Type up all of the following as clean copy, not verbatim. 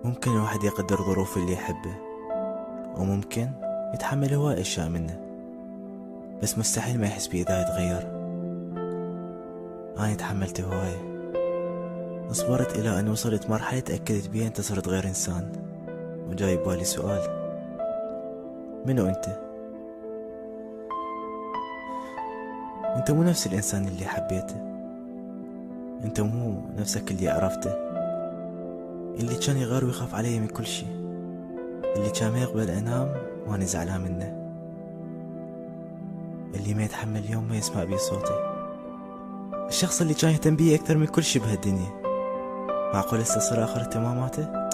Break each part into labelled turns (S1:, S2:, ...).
S1: ممكن الواحد يقدر ظروف اللي يحبه، وممكن يتحمل هواي أشياء منه، بس مستحيل ما يحس بيه إذا يتغير. أنا تحملت هواية، صبرت إلى أن وصلت مرحلة تأكدت بيها أنت صرت غير إنسان. وجاي ببالي سؤال: منو أنت؟ أنت مو نفس الإنسان اللي حبيته، أنت مو نفسك اللي عرفته، اللي كان يغار ويخاف علي من كل شي، اللي كان ما يقبل أنام وأنا زعلان منه، اللي ما يتحمل يوم ما يسمع بي صوتي، الشخص اللي كان يهتم بي أكثر من كل شي بهالدنيا. معقول هسه صار آخر اهتماماته؟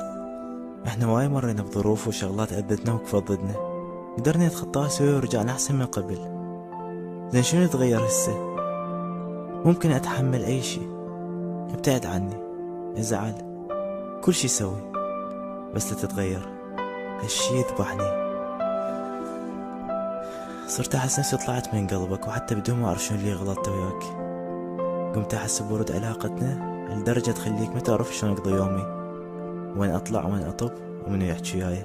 S1: احنا وايد مرينا بظروف وشغلات أذتنا وكفت ضدنا، قدرنا نتخطاها سوي ورجعنا أحسن من قبل. زين شنو يتغير هسه؟ ممكن أتحمل أي شي، ابتعد عني، ازعل، كل شي سوي، بس لا تتغير. هالشي يذبحني. صرت أحس نفسي طلعت من قلبك، وحتى بدون ما أعرف شنو اللي غلطت وياك. قمت أحس بورود علاقتنا لدرجة تخليك ما تعرف شلون أقضي يومي، وين أطلع وين أطب ومنو يحكي وياي،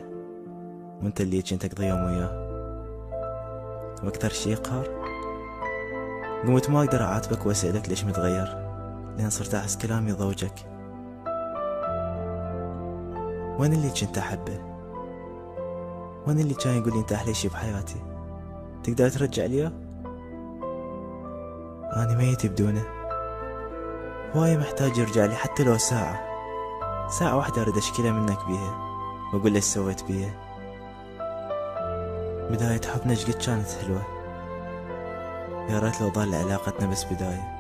S1: وانت اللي كنت أقضي يوم وياه. وأكثر شي يقهر، قمت ما أقدر أعاتبك وأسألك ليش متغير، لأن صرت أحس كلامي ضوجك. وين اللي كنت أحبه؟ وين اللي كان يقولي أنت أحلى شي بحياتي؟ تقدر ترجع لي؟ أنا ميت بدونه، هواي محتاج يرجع لي، حتى لو ساعة، ساعة واحدة أريد أشكيلها منك بيها وأقول ليش سويت بيها. بداية حبنا شقد كانت حلوة، يا ريت لو ضل علاقتنا بس بداية.